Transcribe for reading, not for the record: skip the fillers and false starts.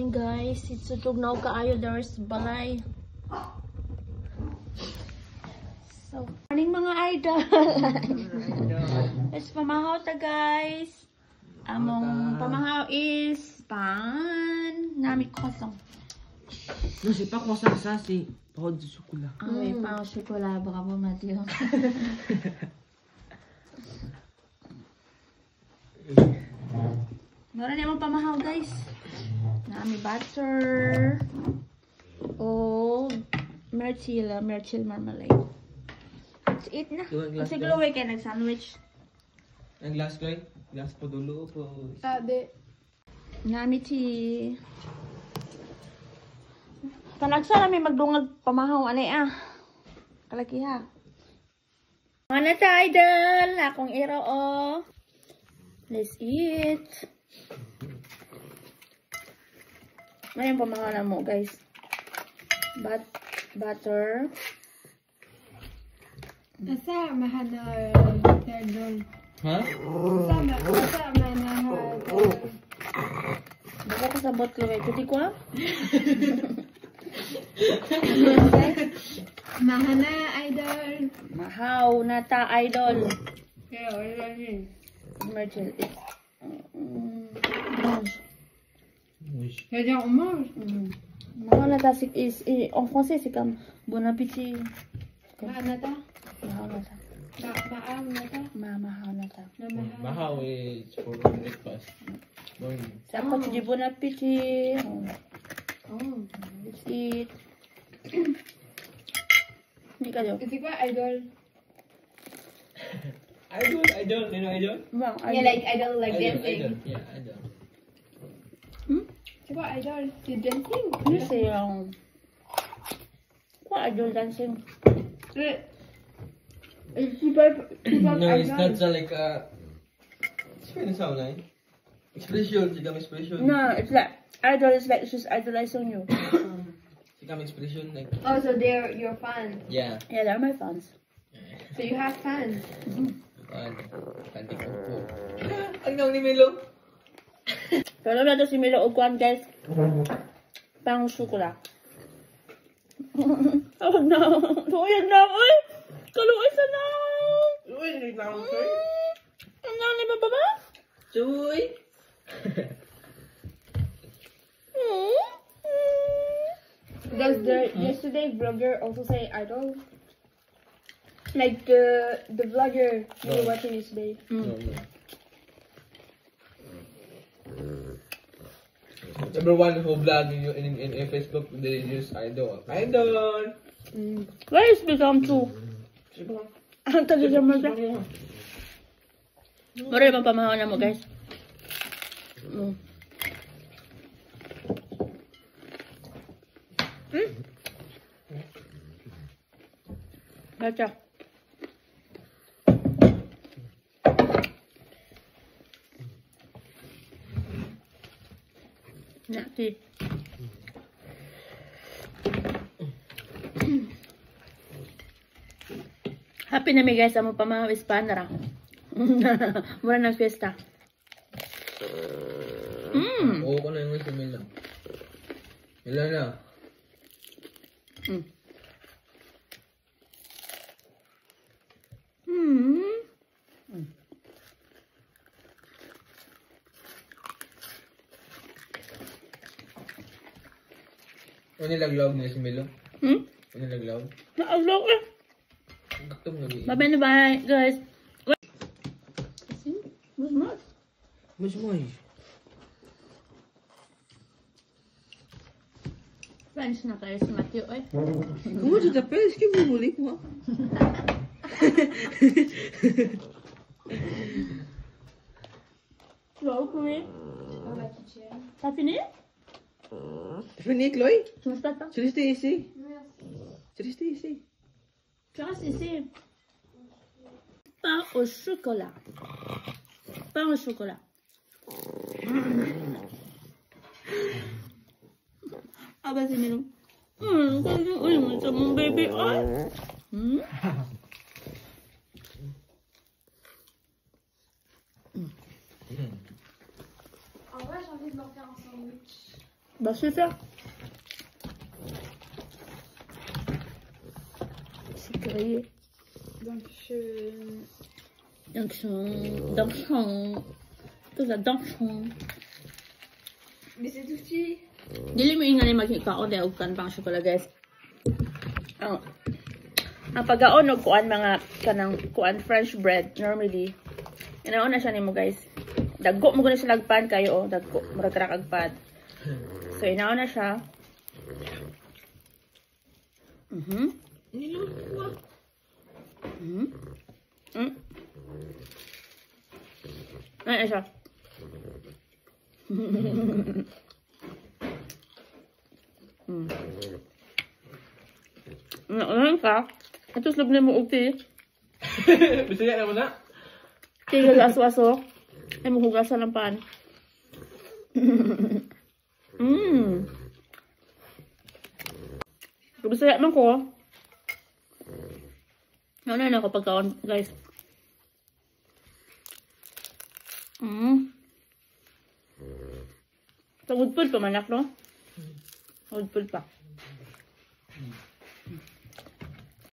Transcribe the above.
morning guys. Itsutog na og kaayo there's balay. So, morning mga idol. Let's pamahaw ta guys. Among pamahaw is pan. Nami kosong. No, si pa kosong sa si pahod sa sukula. Ay, pang sukula baka po matiyo. Meron naman pamahaw guys. Nami butter. O merchil marmalade. Let's eat na. Kasi gulaway kayo nag-sandwich. Ang glass koy? Glass po dulo po. Ade. Nami tea. Kanagsa na may magdungag pamahaw anay Kalaki ha. Mga na ta idol. Akong iro Let's eat. Ano yung pamahaw na mo guys? Butter. Asa mahal terdol. Ha? Asa mahal. Baka ko sa botlo eh. Kuti ko Mahana idol. Mahaw na ta idol. Kaya wala rin. Merchel. Kaya diyan umar. Mahaw na ta en français c'est comme bon appétit. Mahana ta? Mahaw na ta. Maam na ta? Mahaw na ta. Mahaw is for breakfast. Morning. Sa ako di bon appétit. Oh. Let's eat. Hindi ka daw. Kasi ko idol. Idol. You know idol? Bang, Yeah, like idol like Idol. dancing. Yeah, idol. Kasi ko idol. Si dancing. You say what idol dancing? It's super No, it's not like it's kind of sound like expression. Sigam expression. No, it's like idol is like just idolizing you. Sigam expression like. Oh, so they're your fans. Yeah. Yeah, they're my fans. So you have fans. Kanti ko po. Ang naong ni Melo. Pero na to si Milo Ogwan guys. Pang sukula. Oh no. Tuyag na oy. Kaluoy sa na. Uy, naglaon ko. Ang nani ba ba? Chuy. Does the yesterday vlogger also say idol? Like the vlogger you were watching yesterday. No. Everyone who vlog in Facebook, they use idol. Idol. Where is become true? Ang tagal naman sa. Mara yung pamahaw na mo guys. Baca. Nanti. Happy na mi guys amo pamahaw is panara. Mura ng fiesta. Oo ko na yung si Melo. Melo na. Ano nilaglaw niya si Melo? Ano nilaglaw? Naaglaw eh. Gutom lagi. Bye bye bye guys. Mas. Mas moy. French na kayo si Matthew eh. Como tu t'appelles? Est-ce que vous voulez quoi? Wow, Chloé. T'as fini? Fini, Chloé? Tu manges pas de pain? Tu restes ici? Tu restes ici? Tu restes ici. Pain au chocolat. Pain au chocolat. Ah bah c'est mignon. Oui, c'est mon bébé. En vrai, j'ai envie de leur faire un sandwich. Was ist das? Sucré. Dankeschön. Dankeschön. Dankeschön. Ito sa dankeschön. Mais c'est tout petit. Dili mo ingani magkikaon dahil kan pang syokola guys. Ang pagkaon og kuan mga kanang kuan French bread normally. Inaon na siya nimo guys. Dagko mo gani sa lagpan kayo oh, dagko murag kag pad. So inaon na siya. Ay siya. Ano ka? Ito slog na mo ukti. Bisaya naman na. Tigil aswaso. Ay mo hugasan ng pan. Bisaya man ko. Ano na ako pagkaon guys. Sa woodpod pa manak no? Woodpod pa.